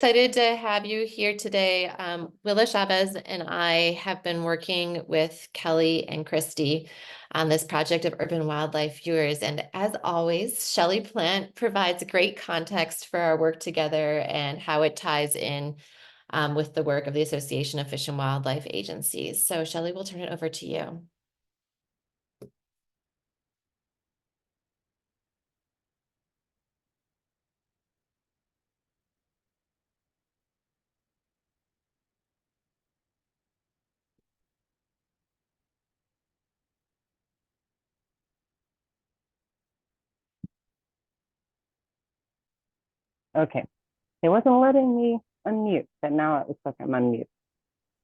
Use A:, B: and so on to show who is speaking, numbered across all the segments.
A: excited to have you here today. Willa Chavez and I have been working with Kelley and Christy on this project of urban wildlife viewers. And as always, Shelley Plant provides great context for our work together and how it ties in with the work of the Association of Fish and Wildlife Agencies. So Shelley, we'll turn it over to you.
B: Okay, it wasn't letting me unmute, but now it looks like I'm unmute.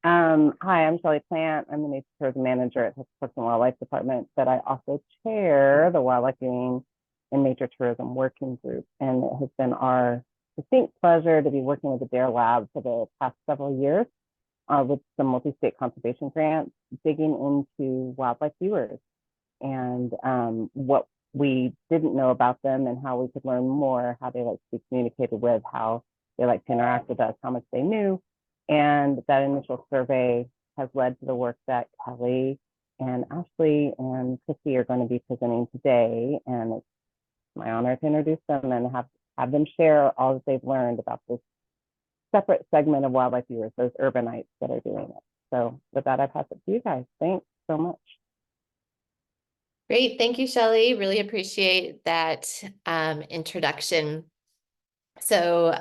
B: Hi, I'm Shelley Plant. I'm the Nature Tourism Manager at the Parks and Wildlife Department, but I also chair the Wildlife Viewing and Nature Tourism Working Group. And it has been our distinct pleasure to be working with the DARE Lab for the past several years with some multi-state conservation grants, digging into wildlife viewers and what we didn't know about them and how we could learn more, how they like to be communicated with, how they like to interact with us, how much they knew. And that initial survey has led to the work that Kelley and Ashley and Christy are going to be presenting today. And it's my honor to introduce them and have them share all that they've learned about this separate segment of wildlife viewers, those urbanites that are doing it. So with that, I pass it to you guys. Thanks so much.
A: Great. Thank you, Shelley. Really appreciate that introduction. So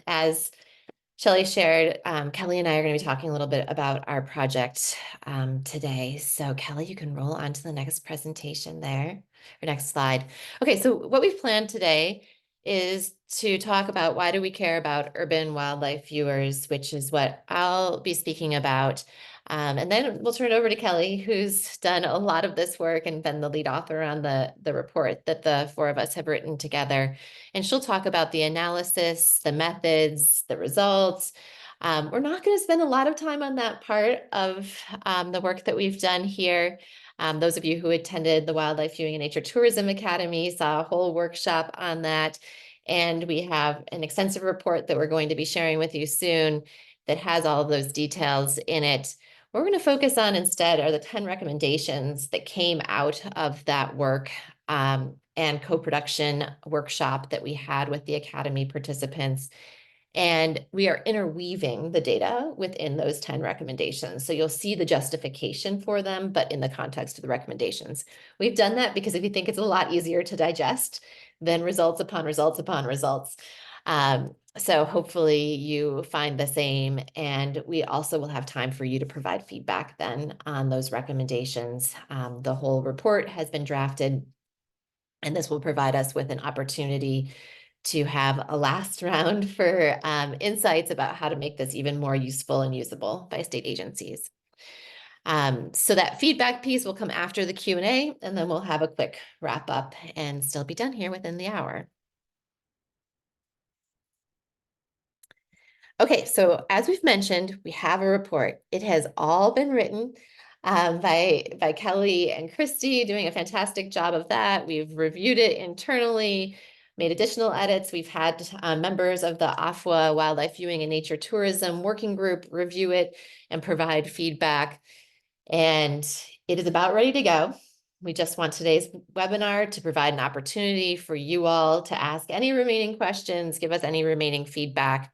A: as Shelley shared, Kelley and I are going to be talking a little bit about our project today. So Kelley, you can roll on to the next presentation there, or next slide. Okay, so what we've planned today is to talk about why do we care about urban wildlife viewers, which is what I'll be speaking about. And then we'll turn it over to Kelley, who's done a lot of this work and been the lead author on the report that the four of us have written together. And she'll talk about the analysis, the methods, the results. We're not going to spend a lot of time on that part of the work that we've done here. Those of you who attended the Wildlife Viewing and Nature Tourism Academy saw a whole workshop on that. And we have an extensive report that we're going to be sharing with you soon that has all of those details in it. What we're going to focus on instead are the 10 recommendations that came out of that work and co-production workshop that we had with the Academy participants. And we are interweaving the data within those 10 recommendations. So you'll see the justification for them, but in the context of the recommendations. We've done that because if you think it's a lot easier to digest than results upon results upon results. So hopefully you find the same, and we also will have time for you to provide feedback then on those recommendations. The whole report has been drafted, and this will provide us with an opportunity to have a last round for insights about how to make this even more useful and usable by state agencies. So that feedback piece will come after the Q&A, and then we'll have a quick wrap up and still be done here within the hour. Okay, so as we've mentioned, we have a report. It has all been written by Kelley and Christy, doing a fantastic job of that. We've reviewed it internally, made additional edits. We've had members of the AFWA Wildlife Viewing and Nature Tourism Working Group review it and provide feedback. And it is about ready to go. We just want today's webinar to provide an opportunity for you all to ask any remaining questions, give us any remaining feedback,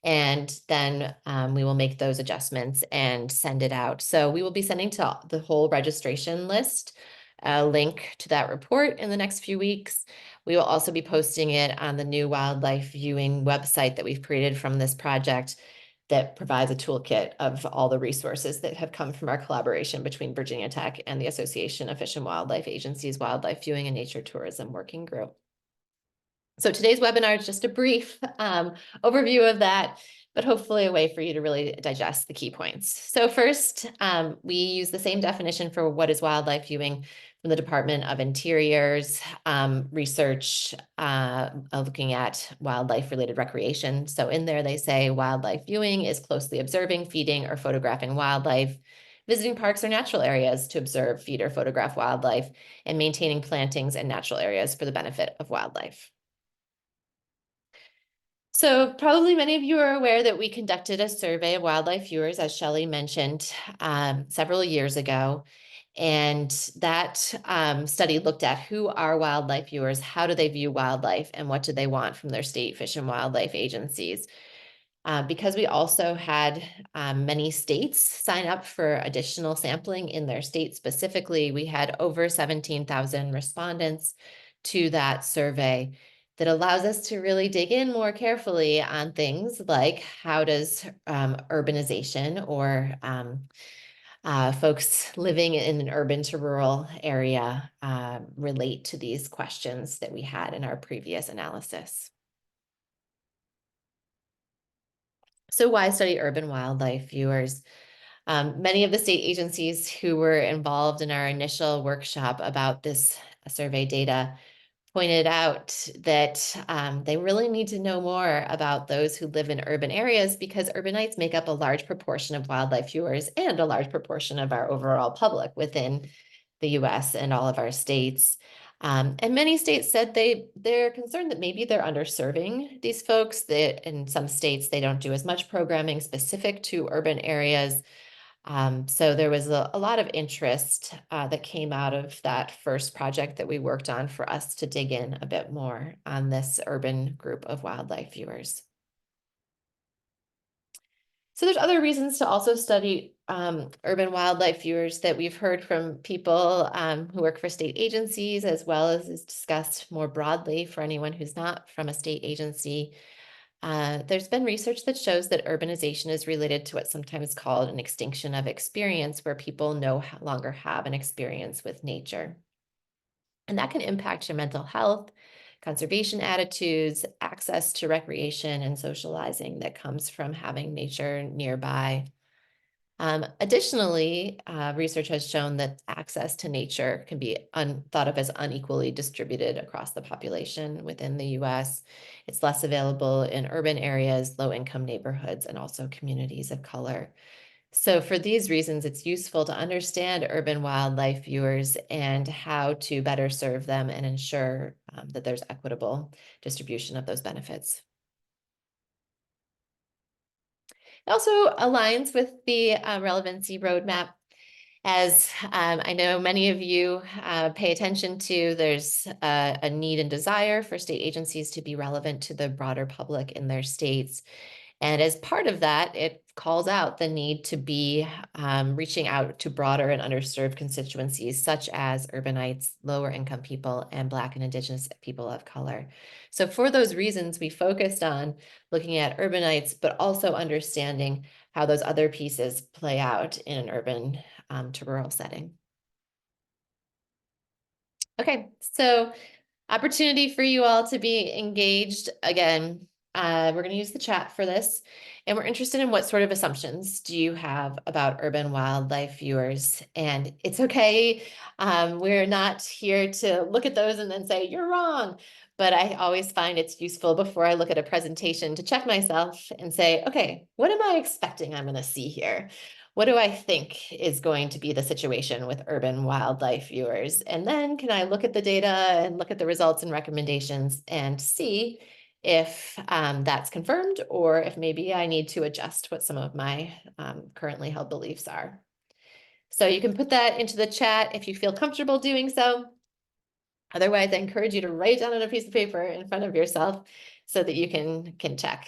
A: and then we will make those adjustments and send it out. So we will be sending to the whole registration list a link to that report in the next few weeks. We will also be posting it on the new wildlife viewing website that we've created from this project that provides a toolkit of all the resources that have come from our collaboration between Virginia Tech and the Association of Fish and Wildlife Agencies Wildlife Viewing and Nature Tourism Working Group. So today's webinar is just a brief overview of that, but hopefully a way for you to really digest the key points. So first, we use the same definition for what is wildlife viewing from the Department of Interior's research looking at wildlife-related recreation. So in there, they say wildlife viewing is closely observing, feeding, or photographing wildlife, visiting parks or natural areas to observe, feed, or photograph wildlife, and maintaining plantings and natural areas for the benefit of wildlife. So probably many of you are aware that we conducted a survey of wildlife viewers, as Shelley mentioned, several years ago. And that study looked at who are wildlife viewers, how do they view wildlife, and what do they want from their state fish and wildlife agencies. Because we also had many states sign up for additional sampling in their state specifically, we had over 17,000 respondents to that survey that allows us to really dig in more carefully on things like how does urbanization or folks living in an urban to rural area relate to these questions that we had in our previous analysis. So why study urban wildlife viewers? Many of the state agencies who were involved in our initial workshop about this survey data pointed out that they really need to know more about those who live in urban areas because urbanites make up a large proportion of wildlife viewers and a large proportion of our overall public within the US and all of our states. And many states said they're concerned that maybe they're underserving these folks, that in some states they don't do as much programming specific to urban areas. So there was a lot of interest that came out of that first project that we worked on for us to dig in a bit more on this urban group of wildlife viewers. So there's other reasons to also study urban wildlife viewers that we've heard from people who work for state agencies, as well as is discussed more broadly for anyone who's not from a state agency. There's been research that shows that urbanization is related to what's sometimes called an extinction of experience, where people no longer have an experience with nature. And that can impact your mental health, conservation attitudes, access to recreation and socializing that comes from having nature nearby. Additionally, research has shown that access to nature can be thought of as unequally distributed across the population within the US. It's less available in urban areas, low-income neighborhoods, and also communities of color. So for these reasons, it's useful to understand urban wildlife viewers and how to better serve them and ensure that there's equitable distribution of those benefits. It also aligns with the relevancy roadmap. As I know many of you pay attention to, there's a need and desire for state agencies to be relevant to the broader public in their states. And as part of that, it calls out the need to be reaching out to broader and underserved constituencies, such as urbanites, lower income people, and Black and Indigenous people of color. So for those reasons, we focused on looking at urbanites, but also understanding how those other pieces play out in an urban to rural setting. Okay, so opportunity for you all to be engaged. Again, we're going to use the chat for this. And we're interested in what sort of assumptions do you have about urban wildlife viewers? And it's okay. We're not here to look at those and then say, you're wrong. But I always find it's useful before I look at a presentation to check myself and say, okay, what am I expecting I'm going to see here? What do I think is going to be the situation with urban wildlife viewers? And then can I look at the data and look at the results and recommendations and see if that's confirmed or if maybe I need to adjust what some of my currently held beliefs are. So you can put that into the chat if you feel comfortable doing so. Otherwise, I encourage you to write down on a piece of paper in front of yourself so that you can check.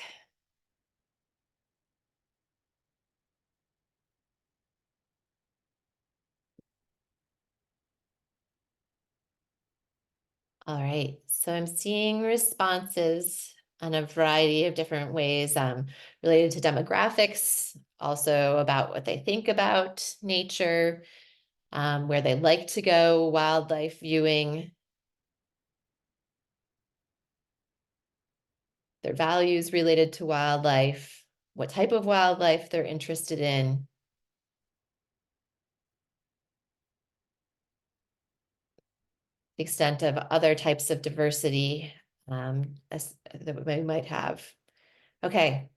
A: All right, so I'm seeing responses in a variety of different ways related to demographics, also about what they think about nature, where they like to go wildlife viewing, their values related to wildlife, what type of wildlife they're interested in. The extent of other types of diversity that we might have. Okay,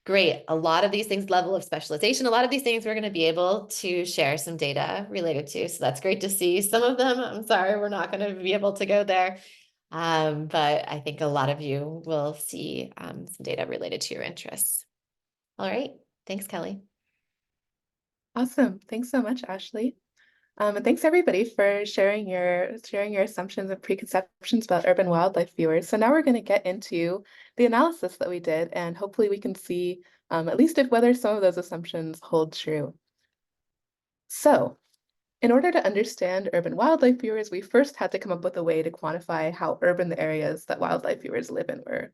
A: great. A lot of these things, level of specialization, a lot of these things we're going to be able to share some data related to. So that's great to see. Some of them, I'm sorry, we're not going to be able to go there. But I think a lot of you will see some data related to your interests. All right. Thanks, Kelley.
C: Awesome. Thanks so much, Ashley. And thanks everybody for sharing your assumptions and preconceptions about urban wildlife viewers. So now we're going to get into the analysis that we did, and hopefully we can see at least if whether some of those assumptions hold true. So in order to understand urban wildlife viewers, we first had to come up with a way to quantify how urban the areas that wildlife viewers live in were.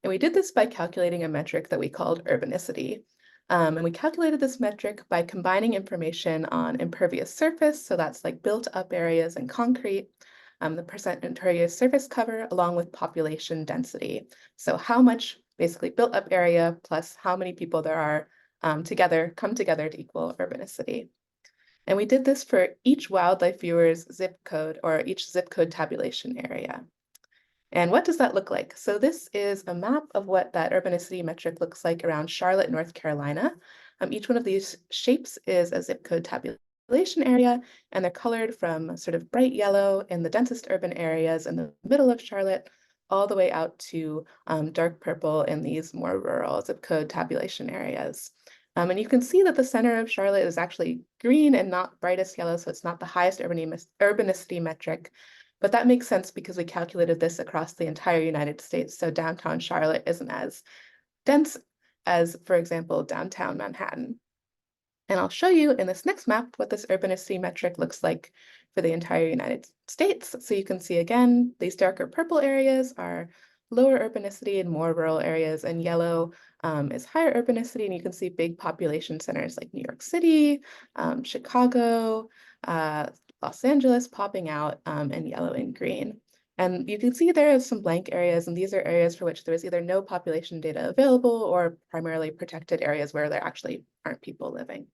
C: And we did this by calculating a metric that we called urbanicity. And we calculated this metric by combining information on impervious surface, so that's like built up areas and concrete, the percent impervious surface cover, along with population density. So how much basically built up area plus how many people there are come together to equal urbanicity. And we did this for each wildlife viewer's zip code or each zip code tabulation area. And what does that look like? So this is a map of what that urbanicity metric looks like around Charlotte, North Carolina. Each one of these shapes is a zip code tabulation area, and they're colored from sort of bright yellow in the densest urban areas in the middle of Charlotte, all the way out to dark purple in these more rural zip code tabulation areas. And you can see that the center of Charlotte is actually green and not brightest yellow, so it's not the highest urbanicity metric. But that makes sense because we calculated this across the entire United States. So downtown Charlotte isn't as dense as, for example, downtown Manhattan. And I'll show you in this next map what this urbanicity metric looks like for the entire United States. So you can see again, these darker purple areas are lower urbanicity and more rural areas, and yellow is higher urbanicity. And you can see big population centers like New York City, Chicago, Los Angeles popping out in yellow and green. And you can see there are some blank areas, and these are areas for which there is either no population data available or primarily protected areas where there actually aren't people living.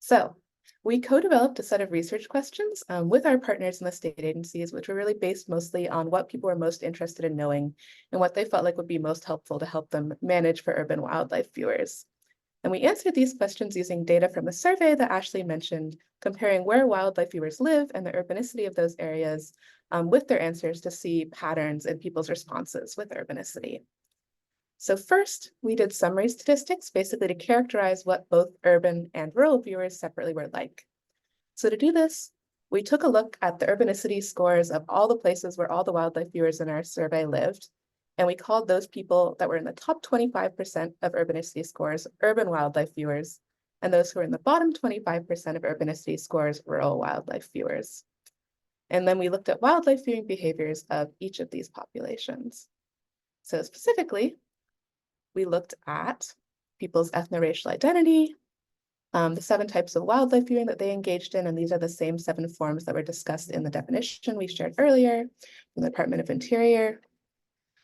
C: So we co-developed a set of research questions with our partners in the state agencies, which were really based mostly on what people were most interested in knowing and what they felt like would be most helpful to help them manage for urban wildlife viewers. And we answered these questions using data from a survey that Ashley mentioned, comparing where wildlife viewers live and the urbanicity of those areas with their answers to see patterns in people's responses with urbanicity. So first, we did summary statistics, basically to characterize what both urban and rural viewers separately were like. So to do this, we took a look at the urbanicity scores of all the places where all the wildlife viewers in our survey lived, and we called those people that were in the top 25% of urbanicity scores urban wildlife viewers, and those who were in the bottom 25% of urbanicity scores rural wildlife viewers. And then we looked at wildlife viewing behaviors of each of these populations. So specifically, we looked at people's ethno-racial identity, the 7 types of wildlife viewing that they engaged in, and these are the same 7 forms that were discussed in the definition we shared earlier from the Department of Interior,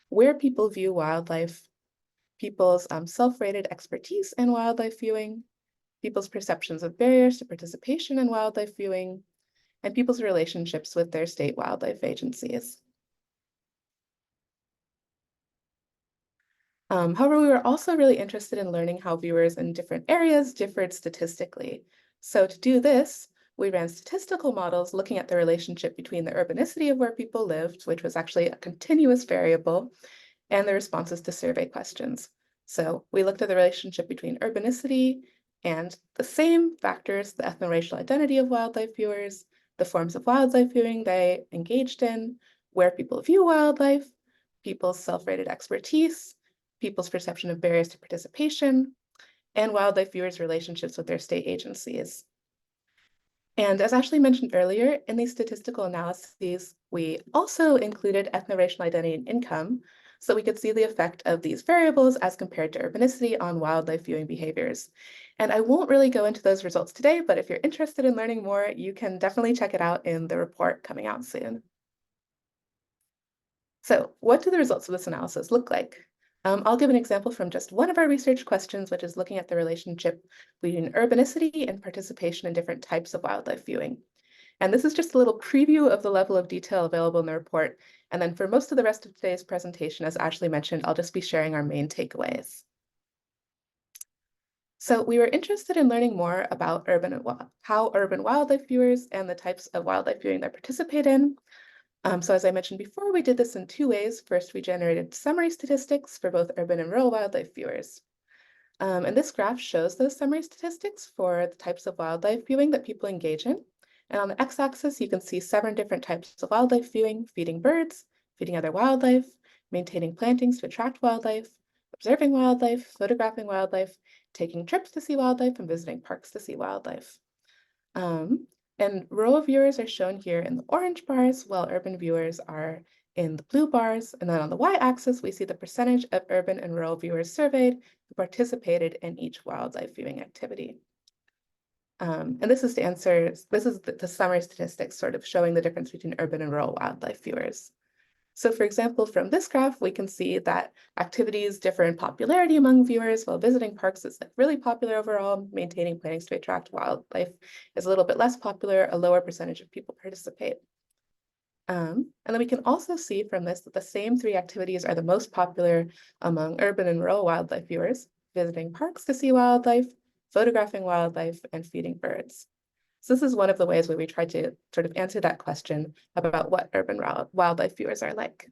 C: where people view wildlife, people's self-rated expertise in wildlife viewing, people's perceptions of barriers to participation in wildlife viewing, and people's relationships with their state wildlife agencies. However, we were also really interested in learning how viewers in different areas differed statistically. So to do this, we ran statistical models looking at the relationship between the urbanicity of where people lived, which was actually a continuous variable, and the responses to survey questions. So we looked at the relationship between urbanicity and the same factors, the ethno-racial identity of wildlife viewers, the forms of wildlife viewing they engaged in, where people view wildlife, people's self-rated expertise, people's perception of barriers to participation, and wildlife viewers' relationships with their state agencies. And as Ashley mentioned earlier, in these statistical analyses, we also included ethno-racial identity and income so we could see the effect of these variables as compared to urbanicity on wildlife viewing behaviors. And I won't really go into those results today, but if you're interested in learning more, you can definitely check it out in the report coming out soon. So what do the results of this analysis look like? I'll give an example from just one of our research questions, which is looking at the relationship between urbanicity and participation in different types of wildlife viewing. And this is just a little preview of the level of detail available in the report. And then for most of the rest of today's presentation, as Ashley mentioned, I'll just be sharing our main takeaways. So we were interested in learning more about how urban wildlife viewers and the types of wildlife viewing they participate in So as I mentioned before, we did this in two ways. First, we generated summary statistics for both urban and rural wildlife viewers. And this graph shows those summary statistics for the types of wildlife viewing that people engage in. And on the x-axis, you can see 7 different types of wildlife viewing: feeding birds, feeding other wildlife, maintaining plantings to attract wildlife, observing wildlife, photographing wildlife, taking trips to see wildlife, and visiting parks to see wildlife. And rural viewers are shown here in the orange bars, while urban viewers are in the blue bars. And then on the y-axis, we see the percentage of urban and rural viewers surveyed who participated in each wildlife viewing activity. And this is the summary statistics sort of showing the difference between urban and rural wildlife viewers. So for example, from this graph, we can see that activities differ in popularity among viewers. While visiting parks is really popular overall, maintaining plantings to attract wildlife is a little bit less popular, a lower percentage of people participate. And then we can also see from this that the same 3 activities are the most popular among urban and rural wildlife viewers: visiting parks to see wildlife, photographing wildlife, and feeding birds. So this is one of the ways where we try to sort of answer that question about what urban wildlife viewers are like.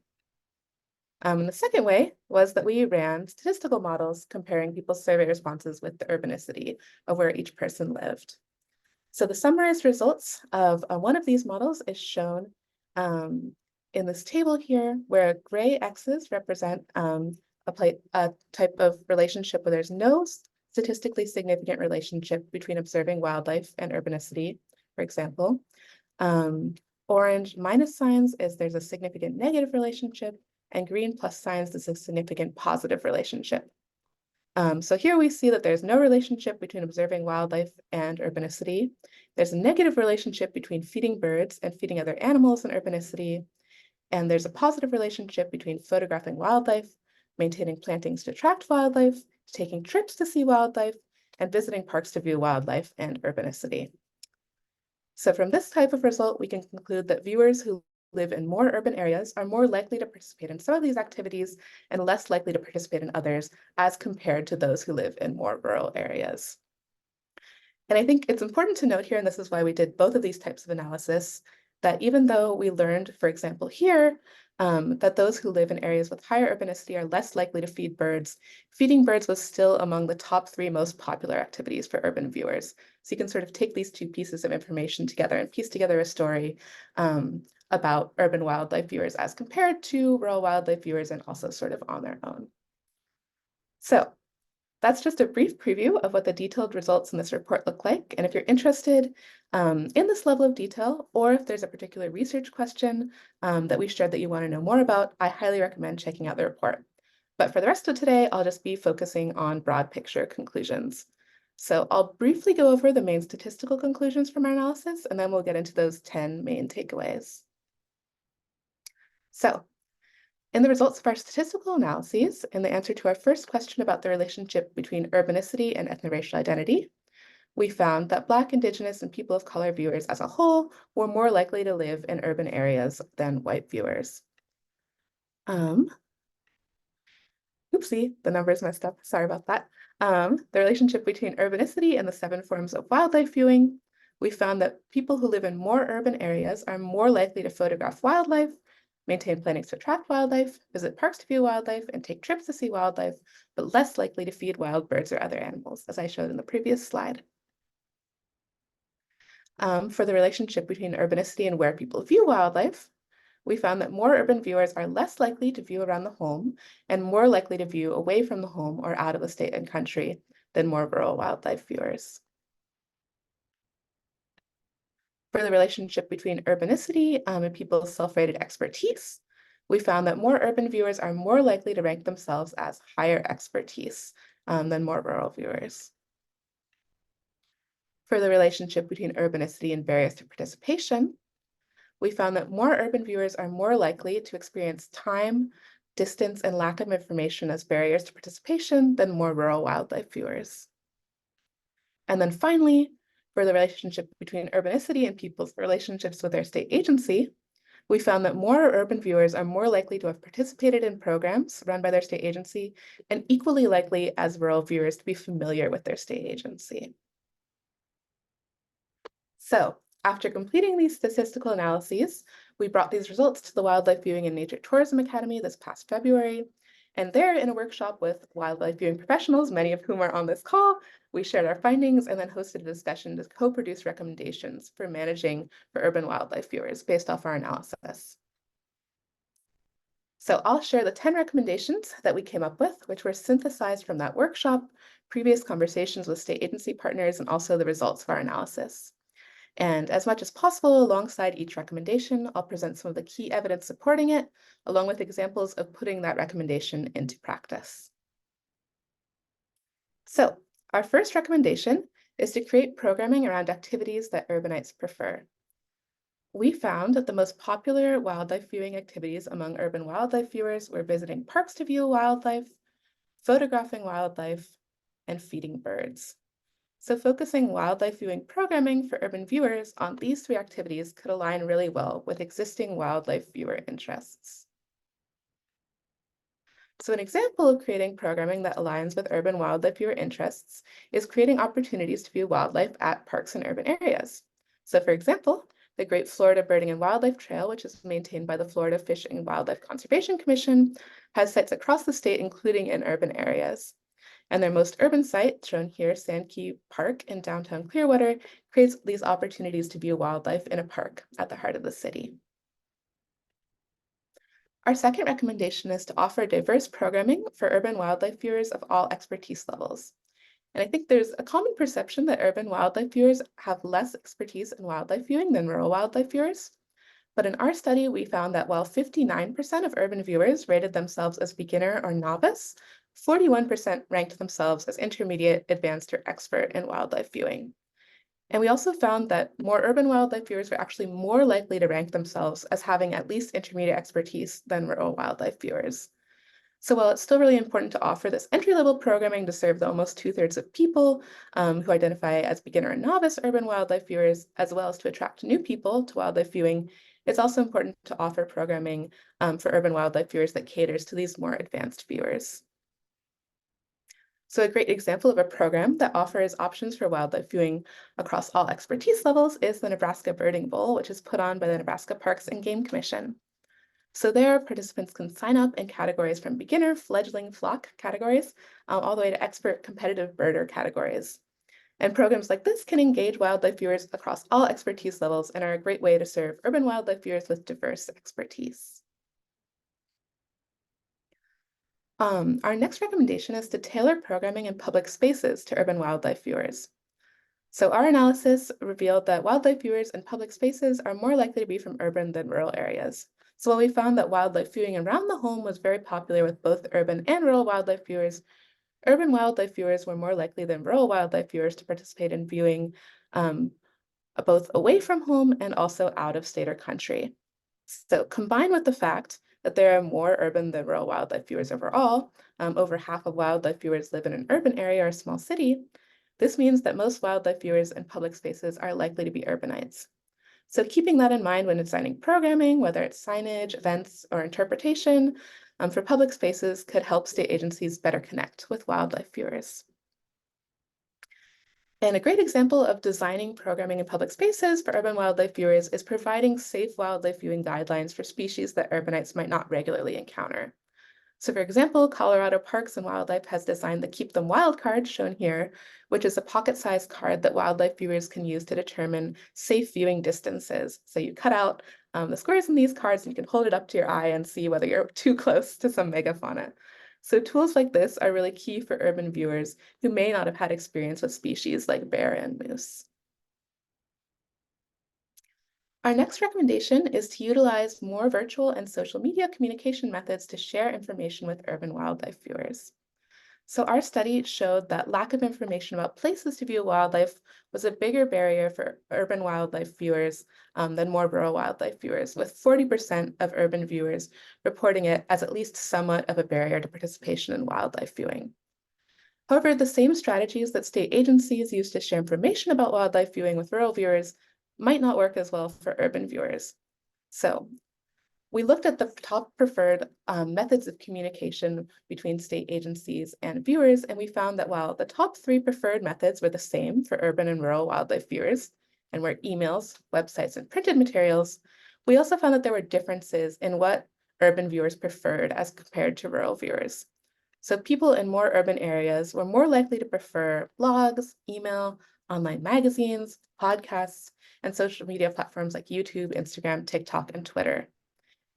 C: And the second way was that we ran statistical models comparing people's survey responses with the urbanicity of where each person lived. So the summarized results of one of these models is shown in this table here, where gray X's represent a type of relationship where there's no statistically significant relationship between observing wildlife and urbanicity, for example. Orange minus signs is there's a significant negative relationship, and green plus signs is a significant positive relationship. So here we see that there's no relationship between observing wildlife and urbanicity. There's a negative relationship between feeding birds and feeding other animals and urbanicity. And there's a positive relationship between photographing wildlife, maintaining plantings to attract wildlife, taking trips to see wildlife, and visiting parks to view wildlife and urbanicity. So from this type of result, we can conclude that viewers who live in more urban areas are more likely to participate in some of these activities and less likely to participate in others as compared to those who live in more rural areas. And I think it's important to note here, and this is why we did both of these types of analysis, that even though we learned, for example, here, that those who live in areas with higher urbanicity are less likely to feed birds, feeding birds was still among the top 3 most popular activities for urban viewers. So you can sort of take these 2 pieces of information together and piece together a story about urban wildlife viewers as compared to rural wildlife viewers, and also sort of on their own. So that's just a brief preview of what the detailed results in this report look like. And if you're interested in this level of detail, or if there's a particular research question that we shared that you want to know more about, I highly recommend checking out the report. But for the rest of today, I'll just be focusing on broad picture conclusions. So I'll briefly go over the main statistical conclusions from our analysis, and then we'll get into those 10 main takeaways. So in the results of our statistical analyses, in the answer to our first question about the relationship between urbanicity and ethnoracial identity, we found that Black, Indigenous, and people of color viewers as a whole were more likely to live in urban areas than white viewers. Oopsie, the numbers messed up. Sorry about that. The relationship between urbanicity and the 7 forms of wildlife viewing, we found that people who live in more urban areas are more likely to photograph wildlife, maintain plantings to attract wildlife, visit parks to view wildlife, and take trips to see wildlife, but less likely to feed wild birds or other animals, as I showed in the previous slide. For the relationship between urbanicity and where people view wildlife, we found that more urban viewers are less likely to view around the home and more likely to view away from the home or out of the state and country than more rural wildlife viewers. For the relationship between urbanicity and people's self-rated expertise, we found that more urban viewers are more likely to rank themselves as higher expertise than more rural viewers. For the relationship between urbanicity and barriers to participation, we found that more urban viewers are more likely to experience time, distance, and lack of information as barriers to participation than more rural wildlife viewers. And then finally, for the relationship between urbanicity and people's relationships with their state agency, we found that more urban viewers are more likely to have participated in programs run by their state agency, and equally likely as rural viewers to be familiar with their state agency. So After completing these statistical analyses, we brought these results to the Wildlife Viewing and Nature Tourism Academy this past February. And there, in a workshop with wildlife viewing professionals, many of whom are on this call, we shared our findings and then hosted a discussion to co-produce recommendations for managing for urban wildlife viewers based off our analysis. So I'll share the 10 recommendations that we came up with, which were synthesized from that workshop, previous conversations with state agency partners, and also the results of our analysis. And as much as possible, alongside each recommendation, I'll present some of the key evidence supporting it, along with examples of putting that recommendation into practice. So our first recommendation is to create programming around activities that urbanites prefer. We found that the most popular wildlife viewing activities among urban wildlife viewers were visiting parks to view wildlife, photographing wildlife, and feeding birds. So focusing wildlife viewing programming for urban viewers on these three activities could align really well with existing wildlife viewer interests. So an example of creating programming that aligns with urban wildlife viewer interests is creating opportunities to view wildlife at parks in urban areas. So for example, the Great Florida Birding and Wildlife Trail, which is maintained by the Florida Fish and Wildlife Conservation Commission, has sites across the state, including in urban areas. And their most urban site, shown here, Sandkey Park in downtown Clearwater, creates these opportunities to view wildlife in a park at the heart of the city. Our second recommendation is to offer diverse programming for urban wildlife viewers of all expertise levels. And I think there's a common perception that urban wildlife viewers have less expertise in wildlife viewing than rural wildlife viewers. But in our study, we found that while 59% of urban viewers rated themselves as beginner or novice, 41% ranked themselves as intermediate, advanced, or expert in wildlife viewing. And we also found that more urban wildlife viewers were actually more likely to rank themselves as having at least intermediate expertise than rural wildlife viewers. So while it's still really important to offer this entry-level programming to serve the almost 2/3 of people who identify as beginner and novice urban wildlife viewers, as well as to attract new people to wildlife viewing, it's also important to offer programming for urban wildlife viewers that caters to these more advanced viewers. So a great example of a program that offers options for wildlife viewing across all expertise levels is the Nebraska Birding Bowl, which is put on by the Nebraska Parks and Game Commission. So there, participants can sign up in categories from beginner, fledgling, flock categories, all the way to expert competitive birder categories. And programs like this can engage wildlife viewers across all expertise levels and are a great way to serve urban wildlife viewers with diverse expertise. Our next recommendation is to tailor programming in public spaces to urban wildlife viewers. So our analysis revealed that wildlife viewers in public spaces are more likely to be from urban than rural areas. So while we found that wildlife viewing around the home was very popular with both urban and rural wildlife viewers, urban wildlife viewers were more likely than rural wildlife viewers to participate in viewing both away from home and also out of state or country. So combined with the fact that there are more urban than rural wildlife viewers overall, over half of wildlife viewers live in an urban area or a small city, this means that most wildlife viewers in public spaces are likely to be urbanites. So keeping that in mind when designing programming, whether it's signage, events, or interpretation, for public spaces could help state agencies better connect with wildlife viewers. And a great example of designing programming in public spaces for urban wildlife viewers is providing safe wildlife viewing guidelines for species that urbanites might not regularly encounter. So for example, Colorado Parks and Wildlife has designed the Keep Them Wild card shown here, which is a pocket-sized card that wildlife viewers can use to determine safe viewing distances. So you cut out the squares in these cards and you can hold it up to your eye and see whether you're too close to some megafauna. So tools like this are really key for urban viewers who may not have had experience with species like bear and moose. Our next recommendation is to utilize more virtual and social media communication methods to share information with urban wildlife viewers. So our study showed that lack of information about places to view wildlife was a bigger barrier for urban wildlife viewers than more rural wildlife viewers, with 40% of urban viewers reporting it as at least somewhat of a barrier to participation in wildlife viewing. However, the same strategies that state agencies use to share information about wildlife viewing with rural viewers might not work as well for urban viewers. So we looked at the top preferred methods of communication between state agencies and viewers, and we found that while the top 3 preferred methods were the same for urban and rural wildlife viewers, and were emails, websites, and printed materials, we also found that there were differences in what urban viewers preferred as compared to rural viewers. So people in more urban areas were more likely to prefer blogs, email, online magazines, podcasts, and social media platforms like YouTube, Instagram, TikTok, and Twitter.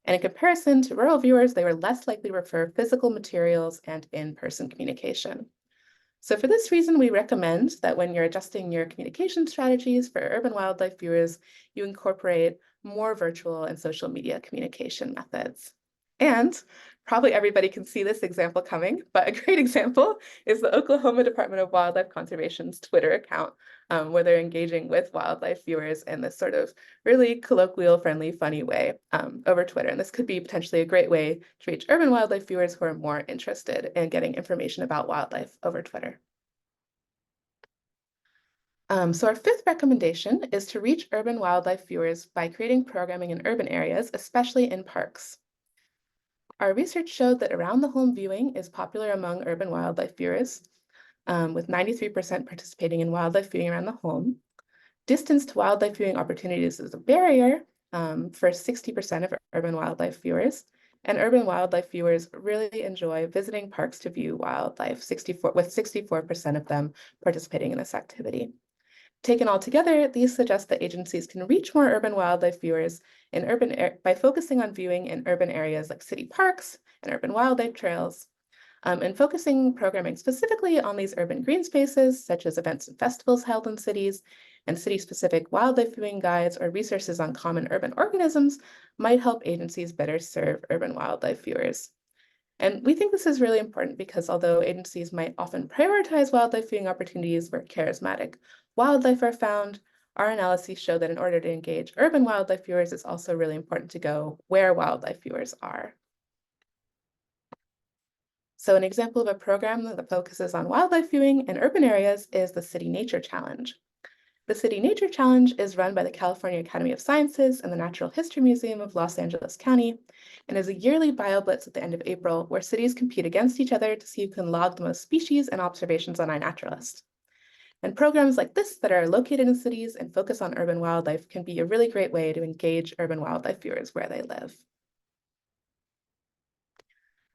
C: And in comparison to rural viewers, they were less likely to prefer physical materials and in-person communication. So for this reason, we recommend that when you're adjusting your communication strategies for urban wildlife viewers, you incorporate more virtual and social media communication methods. And probably everybody can see this example coming, but a great example is the Oklahoma Department of Wildlife Conservation's Twitter account, where they're engaging with wildlife viewers in this sort of really colloquial, friendly, funny way over Twitter. And this could be potentially a great way to reach urban wildlife viewers who are more interested in getting information about wildlife over Twitter. So our fifth recommendation is to reach urban wildlife viewers by creating programming in urban areas, especially in parks. Our research showed that around-the-home viewing is popular among urban wildlife viewers, with 93% participating in wildlife viewing around the home. Distance to wildlife viewing opportunities is a barrier for 60% of urban wildlife viewers, and urban wildlife viewers really enjoy visiting parks to view wildlife, with 64% of them participating in this activity. Taken all together, these suggest that agencies can reach more urban wildlife viewers by focusing on viewing in urban areas like city parks and urban wildlife trails, and focusing programming specifically on these urban green spaces, such as events and festivals held in cities, and city-specific wildlife viewing guides or resources on common urban organisms might help agencies better serve urban wildlife viewers. And we think this is really important because although agencies might often prioritize wildlife viewing opportunities where charismatic wildlife are found, our analyses show that in order to engage urban wildlife viewers, it's also really important to go where wildlife viewers are. So an example of a program that focuses on wildlife viewing in urban areas is the City Nature Challenge. The City Nature Challenge is run by the California Academy of Sciences and the Natural History Museum of Los Angeles County, and is a yearly BioBlitz at the end of April where cities compete against each other to see who can log the most species and observations on iNaturalist. And programs like this that are located in cities and focus on urban wildlife can be a really great way to engage urban wildlife viewers where they live.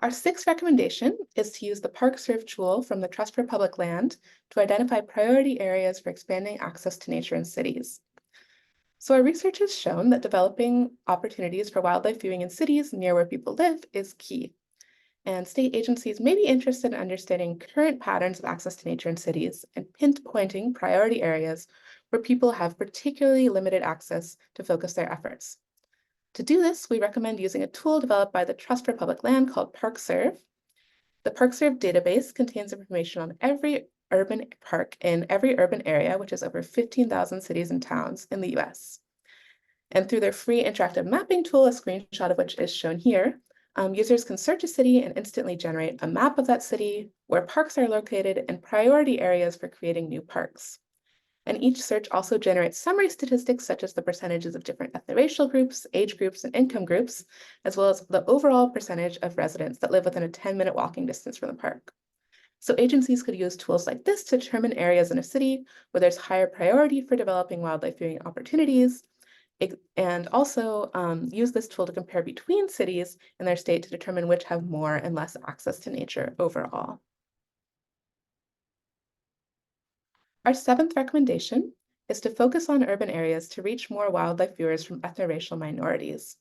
C: Our sixth recommendation is to use the ParkServe tool from the Trust for Public Land to identify priority areas for expanding access to nature in cities. So our research has shown that developing opportunities for wildlife viewing in cities near where people live is key. And state agencies may be interested in understanding current patterns of access to nature in cities and pinpointing priority areas where people have particularly limited access to focus their efforts. To do this, we recommend using a tool developed by the Trust for Public Land called ParkServe. The ParkServe database contains information on every urban park in every urban area, which is over 15,000 cities and towns in the US. And through their free interactive mapping tool, a screenshot of which is shown here, users can search a city and instantly generate a map of that city, where parks are located, and priority areas for creating new parks. And each search also generates summary statistics such as the percentages of different ethno-racial groups, age groups, and income groups, as well as the overall percentage of residents that live within a 10-minute walking distance from the park. So agencies could use tools like this to determine areas in a city where there's higher priority for developing wildlife viewing opportunities, and also use this tool to compare between cities in their state to determine which have more and less access to nature overall. Our seventh recommendation is to focus on urban areas to reach more wildlife viewers from ethno-racial minorities.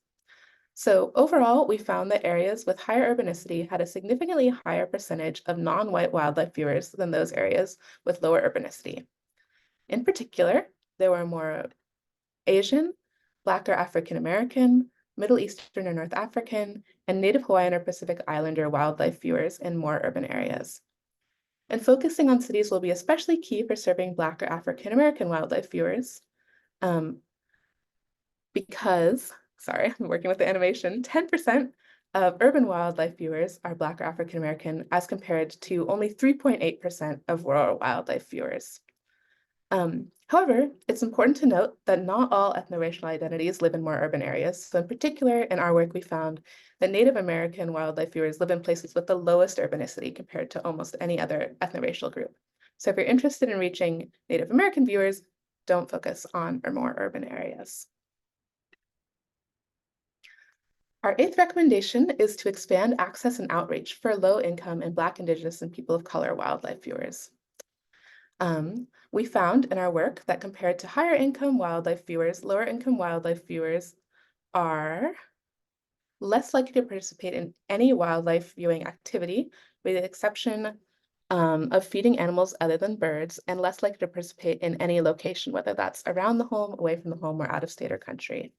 C: So overall, we found that areas with higher urbanicity had a significantly higher percentage of non-white wildlife viewers than those areas with lower urbanicity. In particular, there were more Asian, Black or African American, Middle Eastern or North African, and Native Hawaiian or Pacific Islander wildlife viewers in more urban areas. And focusing on cities will be especially key for serving Black or African American wildlife viewers because, sorry, I'm working with the animation, 10% of urban wildlife viewers are Black or African American as compared to only 3.8% of rural wildlife viewers. However, it's important to note that not all ethno-racial identities live in more urban areas. So in particular, in our work, we found that Native American wildlife viewers live in places with the lowest urbanicity compared to almost any other ethno-racial group. So if you're interested in reaching Native American viewers, don't focus on or more urban areas. Our 8th recommendation is to expand access and outreach for low-income and Black, Indigenous, and people of color wildlife viewers. We found in our work that compared to higher income wildlife viewers, lower income wildlife viewers are less likely to participate in any wildlife viewing activity, with the exception of feeding animals other than birds, and less likely to participate in any location, whether that's around the home, away from the home, or out of state or country.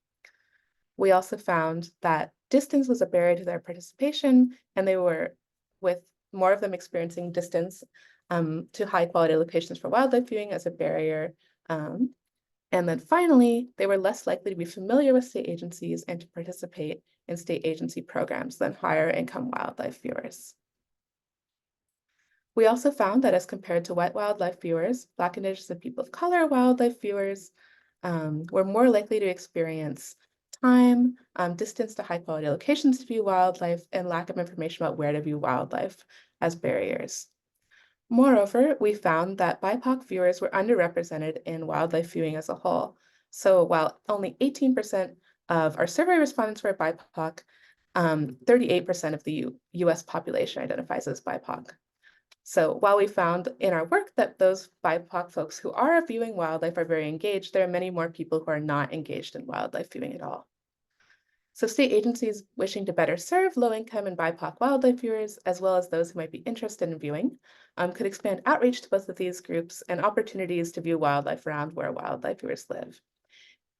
C: We also found that distance was a barrier to their participation, and they were, with more of them experiencing distance to high quality locations for wildlife viewing as a barrier. And then finally, they were less likely to be familiar with state agencies and to participate in state agency programs than higher income wildlife viewers. We also found that as compared to white wildlife viewers, Black, Indigenous, and people of color wildlife viewers were more likely to experience time, distance to high quality locations to view wildlife, and lack of information about where to view wildlife as barriers. Moreover, we found that BIPOC viewers were underrepresented in wildlife viewing as a whole. So while only 18% of our survey respondents were BIPOC, 38% of the US population identifies as BIPOC. So while we found in our work that those BIPOC folks who are viewing wildlife are very engaged, there are many more people who are not engaged in wildlife viewing at all. So state agencies wishing to better serve low-income and BIPOC wildlife viewers, as well as those who might be interested in viewing, could expand outreach to both of these groups and opportunities to view wildlife around where wildlife viewers live.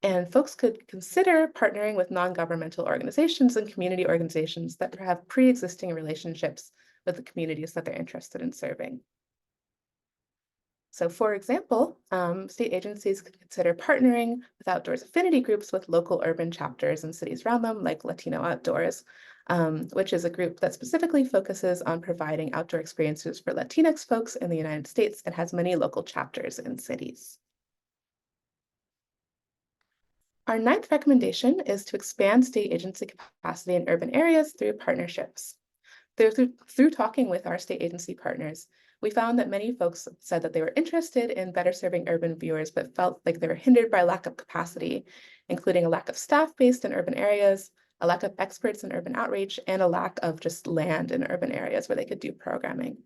C: And folks could consider partnering with non-governmental organizations and community organizations that have pre-existing relationships with the communities that they're interested in serving. So for example, state agencies could consider partnering with outdoors affinity groups with local urban chapters in cities around them, like Latino Outdoors, which is a group that specifically focuses on providing outdoor experiences for Latinx folks in the United States and has many local chapters in cities. Our 9th recommendation is to expand state agency capacity in urban areas through partnerships. Through talking with our state agency partners, we found that many folks said that they were interested in better serving urban viewers, but felt like they were hindered by lack of capacity, including a lack of staff based in urban areas, a lack of experts in urban outreach, and a lack of just land in urban areas where they could do programming.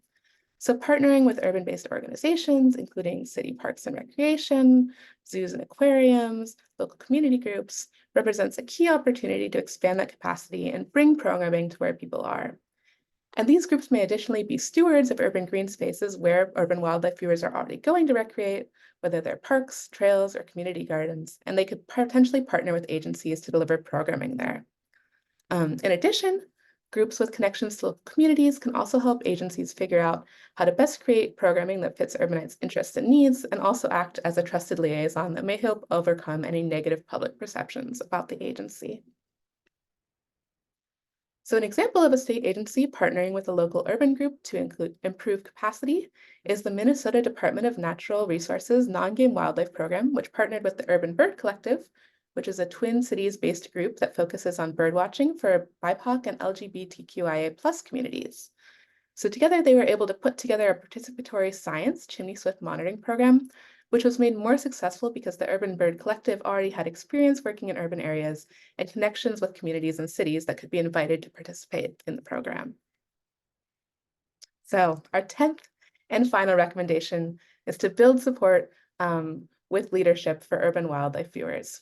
C: So partnering with urban-based organizations, including city parks and recreation, zoos and aquariums, local community groups, represents a key opportunity to expand that capacity and bring programming to where people are. And these groups may additionally be stewards of urban green spaces where urban wildlife viewers are already going to recreate, whether they're parks, trails, or community gardens, and they could potentially partner with agencies to deliver programming there. In addition, groups with connections to local communities can also help agencies figure out how to best create programming that fits urbanites' interests and needs, and also act as a trusted liaison that may help overcome any negative public perceptions about the agency. So an example of a state agency partnering with a local urban group to improve capacity is the Minnesota Department of Natural Resources Non-Game Wildlife Program, which partnered with the Urban Bird Collective, which is a Twin Cities-based group that focuses on bird watching for BIPOC and LGBTQIA+ communities. So together they were able to put together a participatory science chimney swift monitoring program, which was made more successful because the Urban Bird Collective already had experience working in urban areas and connections with communities and cities that could be invited to participate in the program. So our 10th and final recommendation is to build support with leadership for urban wildlife viewers.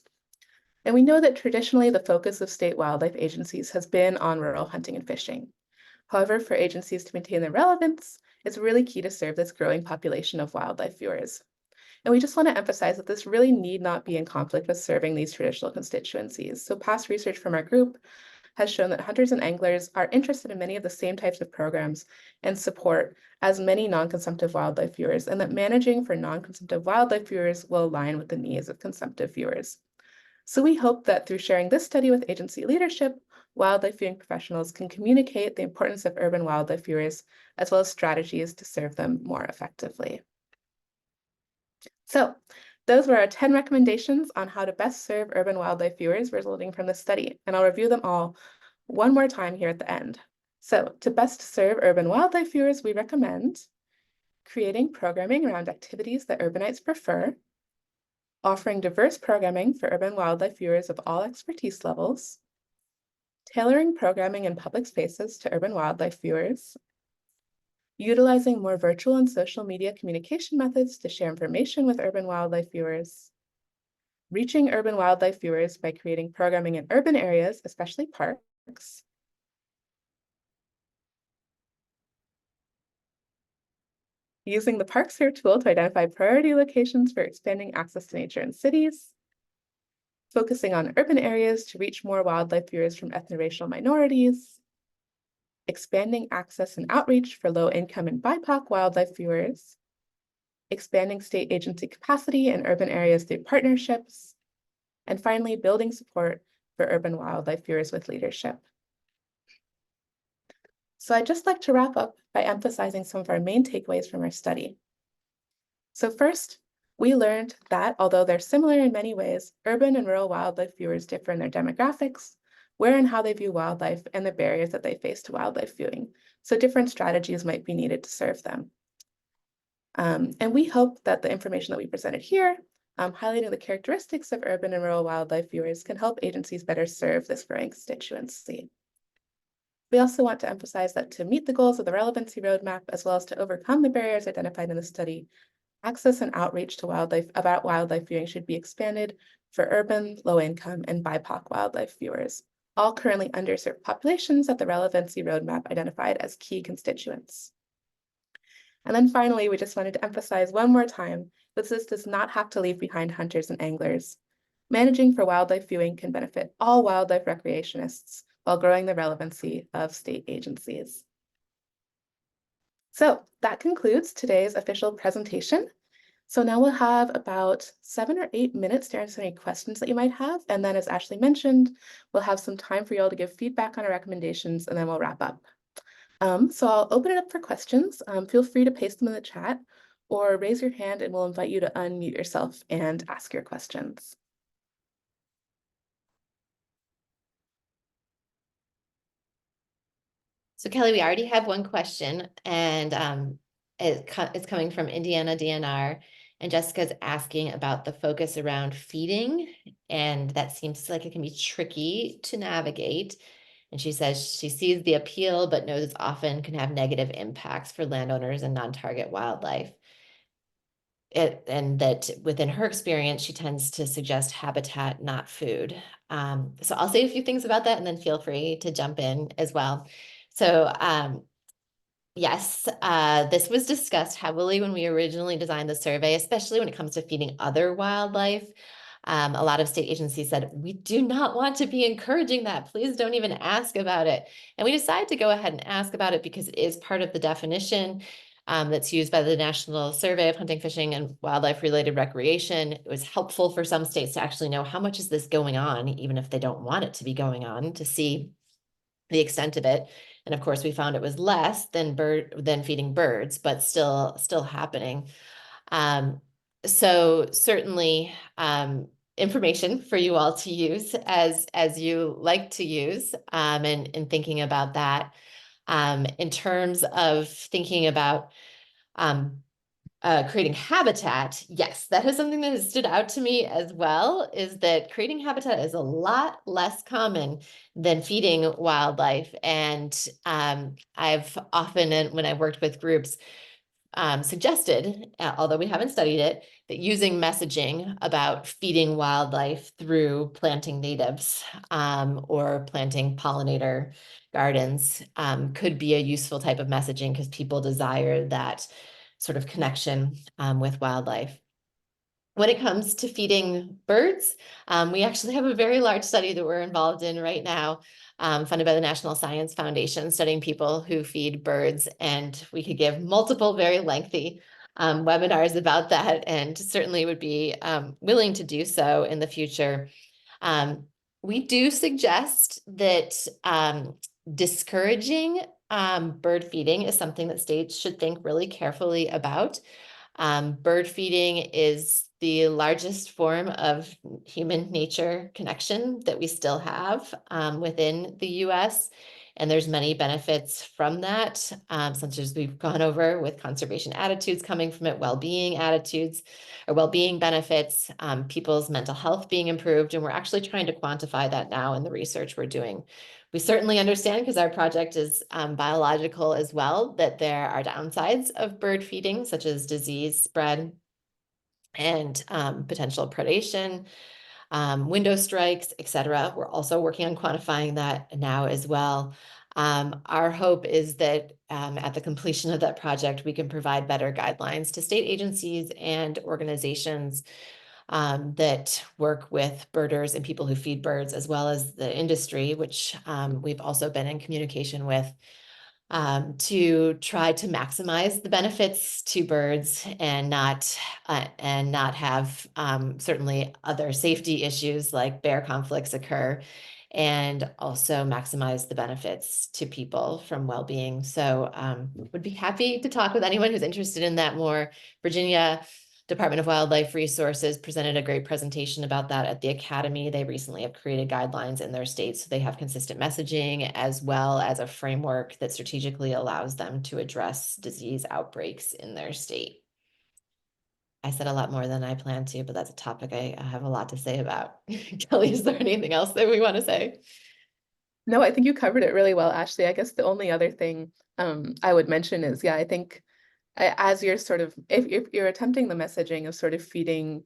C: And we know that traditionally the focus of state wildlife agencies has been on rural hunting and fishing. However, for agencies to maintain their relevance, it's really key to serve this growing population of wildlife viewers. And we just want to emphasize that this really need not be in conflict with serving these traditional constituencies. So past research from our group has shown that hunters and anglers are interested in many of the same types of programs and support as many non-consumptive wildlife viewers, and that managing for non-consumptive wildlife viewers will align with the needs of consumptive viewers. So we hope that through sharing this study with agency leadership, wildlife viewing professionals can communicate the importance of urban wildlife viewers, as well as strategies to serve them more effectively. So those were our 10 recommendations on how to best serve urban wildlife viewers resulting from this study, and I'll review them all one more time here at the end. So to best serve urban wildlife viewers, we recommend creating programming around activities that urbanites prefer, offering diverse programming for urban wildlife viewers of all expertise levels, tailoring programming in public spaces to urban wildlife viewers, utilizing more virtual and social media communication methods to share information with urban wildlife viewers, reaching urban wildlife viewers by creating programming in urban areas, especially parks, using the Park Sphere tool to identify priority locations for expanding access to nature in cities, focusing on urban areas to reach more wildlife viewers from ethno-racial minorities, expanding access and outreach for low-income and BIPOC wildlife viewers, expanding state agency capacity in urban areas through partnerships, and finally, building support for urban wildlife viewers with leadership. So I'd just like to wrap up by emphasizing some of our main takeaways from our study. So first, we learned that although they're similar in many ways, urban and rural wildlife viewers differ in their demographics, where and how they view wildlife, and the barriers that they face to wildlife viewing. So different strategies might be needed to serve them. And we hope that the information that we presented here, highlighting the characteristics of urban and rural wildlife viewers, can help agencies better serve this growing constituency. We also want to emphasize that to meet the goals of the relevancy roadmap, as well as to overcome the barriers identified in the study, access and outreach to wildlife viewing should be expanded for urban, low-income, and BIPOC wildlife viewers, all currently underserved populations that the relevancy roadmap identified as key constituents. And then finally, we just wanted to emphasize one more time that this does not have to leave behind hunters and anglers. Managing for wildlife viewing can benefit all wildlife recreationists while growing the relevancy of state agencies. So that concludes today's official presentation. So now we'll have about 7 or 8 minutes to answer any questions that you might have. And then as Ashley mentioned, we'll have some time for you all to give feedback on our recommendations, and then we'll wrap up. So I'll open it up for questions. Feel free to paste them in the chat or raise your hand and we'll invite you to unmute yourself and ask your questions.
A: So Kelley, we already have one question, and it's coming from Indiana DNR, and Jessica's asking about the focus around feeding, and that seems like it can be tricky to navigate. And she says she sees the appeal, but knows it's often can have negative impacts for landowners and non-target wildlife. And that within her experience, she tends to suggest habitat, not food. So I'll say a few things about that, and then feel free to jump in as well. So yes, this was discussed heavily when we originally designed the survey, especially when it comes to feeding other wildlife. A lot of state agencies said, we do not want to be encouraging that. Please don't even ask about it. And we decided to go ahead and ask about it because it is part of the definition that's used by the National Survey of Hunting, Fishing, and Wildlife-Related Recreation. It was helpful for some states to actually know how much is this going on, even if they don't want it to be going on, to see the extent of it. And of course, we found it was less than feeding birds, but still happening. So certainly information for you all to use as you like to use, and thinking about that. In terms of thinking about creating habitat, yes, that is something that has stood out to me as well, is that creating habitat is a lot less common than feeding wildlife. And I've often, when I've worked with groups, suggested, although we haven't studied it, that using messaging about feeding wildlife through planting natives or planting pollinator gardens could be a useful type of messaging because people desire that sort of connection with wildlife. When it comes to feeding birds, we actually have a very large study that we're involved in right now, funded by the National Science Foundation, studying people who feed birds. And we could give multiple very lengthy webinars about that, and certainly would be willing to do so in the future. We do suggest that discouraging bird feeding is something that states should think really carefully about. Bird feeding is the largest form of human nature connection that we still have within the US. And there's many benefits from that, such as we've gone over with conservation attitudes coming from it, well-being attitudes or well-being benefits, people's mental health being improved. And we're actually trying to quantify that now in the research we're doing. We certainly understand, because our project is biological as well, that there are downsides of bird feeding, such as disease spread and potential predation, window strikes, etc. We're also working on quantifying that now as well. Our hope is that at the completion of that project, we can provide better guidelines to state agencies and organizations that work with birders and people who feed birds, as well as the industry, which we've also been in communication with, to try to maximize the benefits to birds and not have certainly other safety issues like bear conflicts occur, and also maximize the benefits to people from well-being. So would be happy to talk with anyone who's interested in that more. Virginia Department of Wildlife Resources presented a great presentation about that at the Academy. They recently have created guidelines in their state, so they have consistent messaging as well as a framework that strategically allows them to address disease outbreaks in their state. I said a lot more than I planned to, but that's a topic I have a lot to say about. Kelley, is there anything else that we want to say?
C: No, I think you covered it really well, Ashley. I guess the only other thing I would mention is, yeah, I think as you're sort of, if you're attempting the messaging of sort of feeding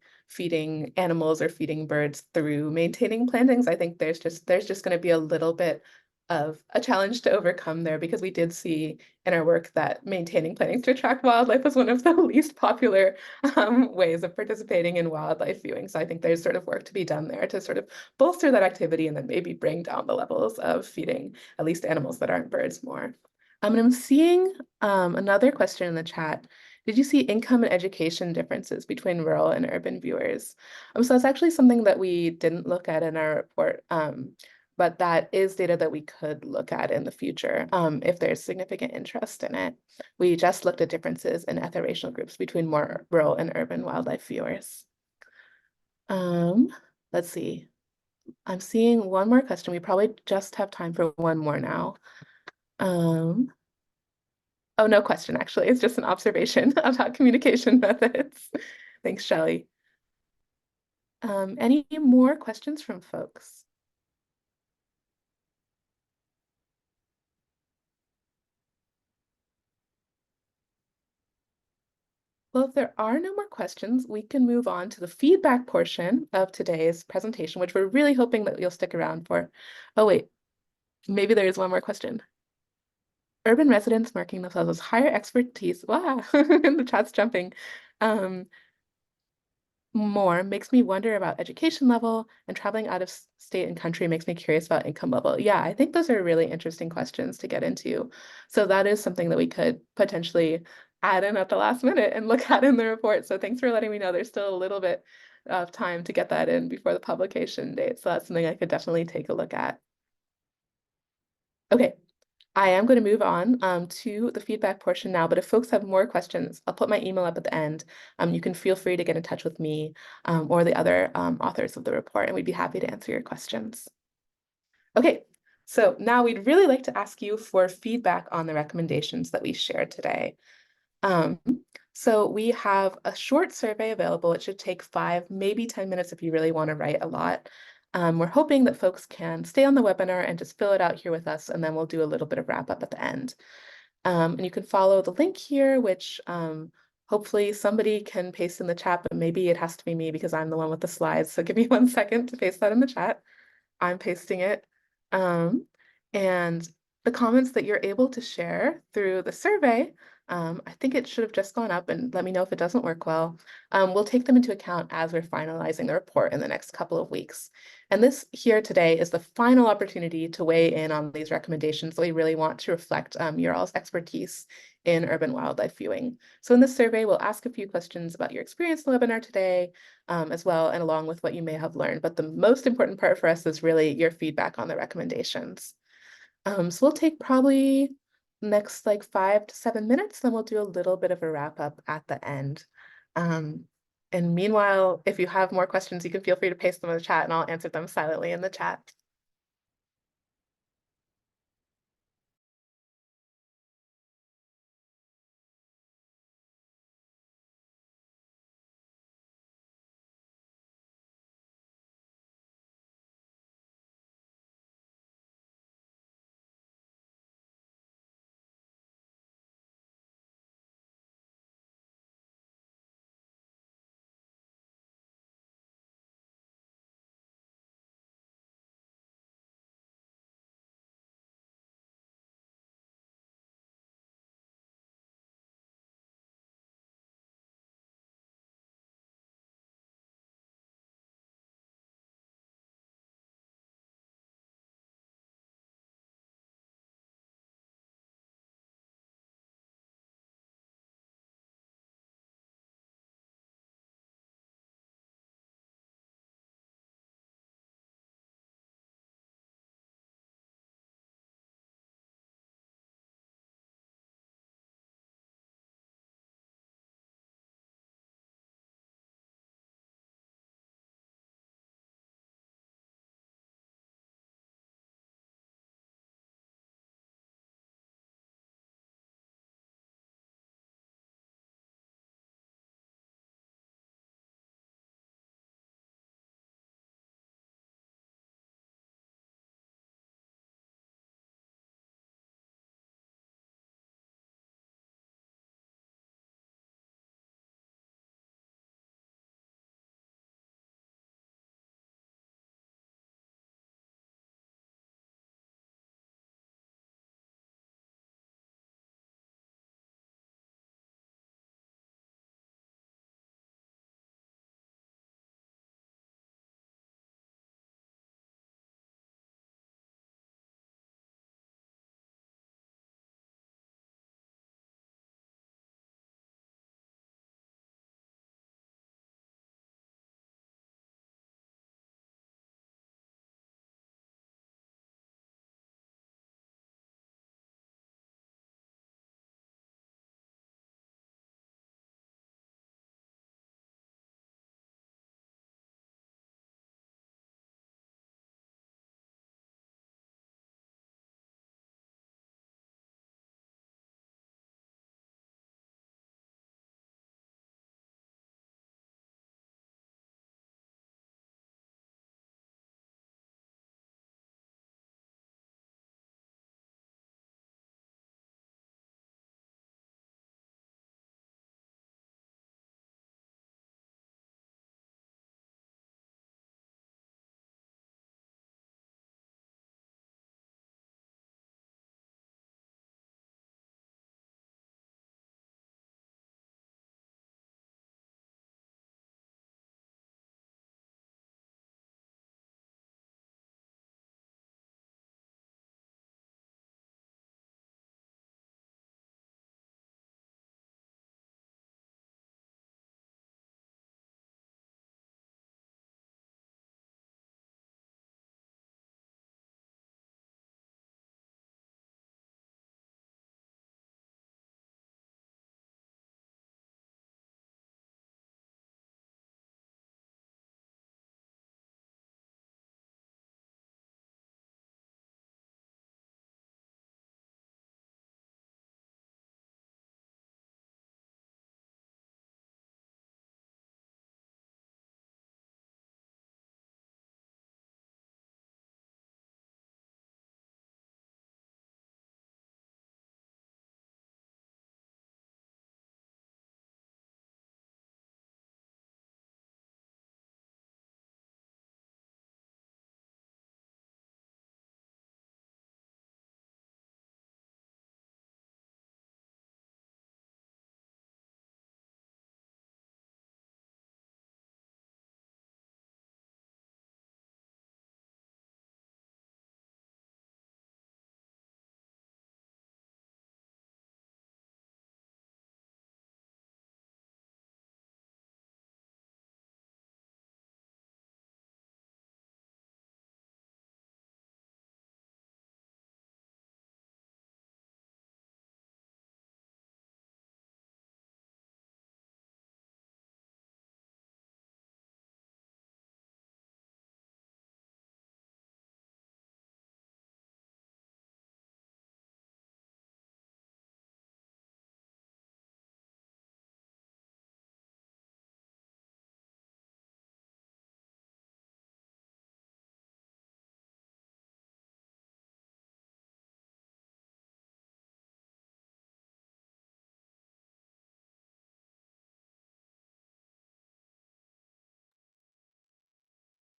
C: animals or feeding birds through maintaining plantings, I think there's just going to be a little bit of a challenge to overcome there, because we did see in our work that maintaining plantings to attract wildlife was one of the least popular ways of participating in wildlife viewing. So I think there's sort of work to be done there to sort of bolster that activity and then maybe bring down the levels of feeding at least animals that aren't birds more. And I'm seeing another question in the chat. Did you see income and education differences between rural and urban viewers? So that's actually something that we didn't look at in our report, but that is data that we could look at in the future if there's significant interest in it. We just looked at differences in ethno-racial groups between more rural and urban wildlife viewers. Let's see. I'm seeing one more question. We probably just have time for one more now. Oh, no question, actually. It's just an observation about communication methods. Thanks, Shelley. Any more questions from folks? Well, if there are no more questions, we can move on to the feedback portion of today's presentation, which we're really hoping that you'll stick around for. Oh, wait, maybe there is one more question. Urban residents marking themselves as higher expertise. Wow, the chat's jumping. More makes me wonder about education level, and traveling out of state and country makes me curious about income level. Yeah, I think those are really interesting questions to get into. So that is something that we could potentially add in at the last minute and look at in the report. So thanks for letting me know. There's still a little bit of time to get that in before the publication date. So that's something I could definitely take a look at. Okay, I am going to move on to the feedback portion now, but if folks have more questions, I'll put my email up at the end. You can feel free to get in touch with me or the other authors of the report, and we'd be happy to answer your questions. Okay, so now we'd really like to ask you for feedback on the recommendations that we shared today. So we have a short survey available. It should take 5, maybe 10 minutes if you really want to write a lot. We're hoping that folks can stay on the webinar and just fill it out here with us, and then we'll do a little bit of wrap up at the end. And you can follow the link here, which hopefully somebody can paste in the chat, but maybe it has to be me because I'm the one with the slides. So give me 1 second to paste that in the chat. I'm pasting it. And the comments that you're able to share through the survey, I think it should have just gone up, and let me know if it doesn't work well. We'll take them into account as we're finalizing the report in the next couple of weeks. And this here today is the final opportunity to weigh in on these recommendations that we really want to reflect your all's expertise in urban wildlife viewing. So in this survey, we'll ask a few questions about your experience in the webinar today, as well, and along with what you may have learned. But the most important part for us is really your feedback on the recommendations. So we'll take probably next like 5 to 7 minutes, then we'll do a little bit of a wrap up at the end. And meanwhile, if you have more questions, you can feel free to paste them in the chat and I'll answer them silently in the chat.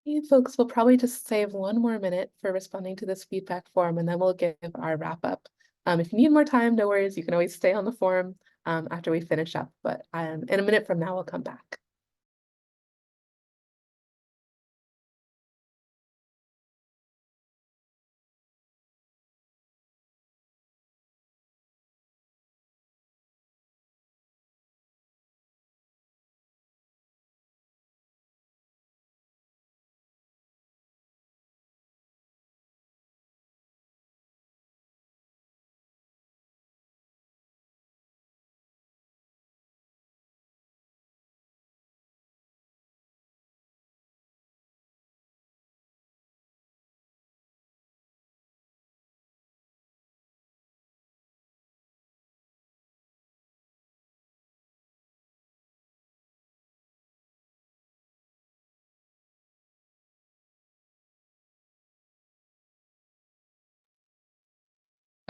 C: Hey, folks, we'll probably just save 1 more minute for responding to this feedback form, and then we'll give our wrap up. If you need more time, no worries. You can always stay on the forum after we finish up, but in a minute from now, we'll come back.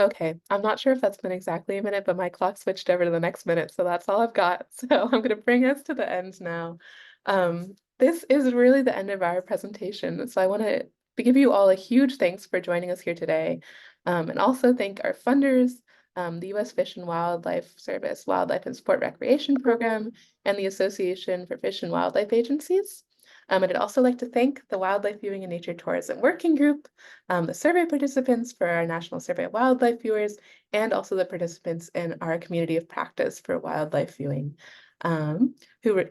C: Okay, I'm not sure if that's been exactly a minute, but my clock switched over to the next minute, so that's all I've got. So I'm going to bring us to the end now. This is really the end of our presentation, so I want to give you all a huge thanks for joining us here today, and also thank our funders, the U.S. Fish and Wildlife Service Wildlife and Sport Recreation Program, and the Association for Fish and Wildlife Agencies. And I'd also like to thank the Wildlife Viewing and Nature Tourism Working Group, the survey participants for our National Survey of Wildlife Viewers, and also the participants in our community of practice for wildlife viewing, who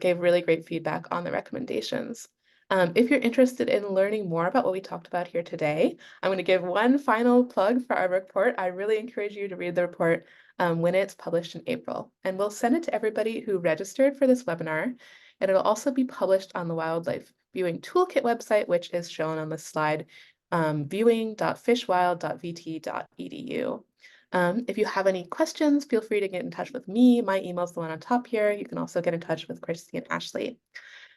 C: gave really great feedback on the recommendations. If you're interested in learning more about what we talked about here today, I'm going to give one final plug for our report. I really encourage you to read the report when it's published in April, and we'll send it to everybody who registered for this webinar. And it'll also be published on the Wildlife Viewing Toolkit website, which is shown on the slide, viewing.fishwild.vt.edu. If you have any questions, feel free to get in touch with me. My email is the one on top here. You can also get in touch with Christy and Ashley.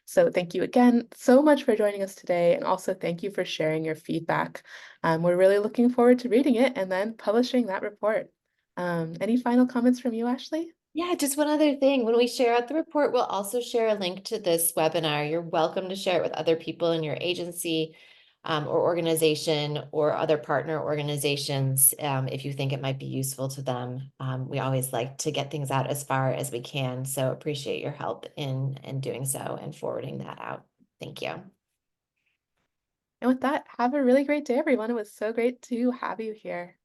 C: So thank you again so much for joining us today, and also thank you for sharing your feedback. We're really looking forward to reading it and then publishing that report. Any final comments from you, Ashley?
A: Yeah, just one other thing. When we share out the report, we'll also share a link to this webinar. You're welcome to share it with other people in your agency or organization or other partner organizations if you think it might be useful to them. We always like to get things out as far as we can. So appreciate your help in doing so and forwarding that out. Thank you.
C: And with that, have a really great day, everyone. It was so great to have you here.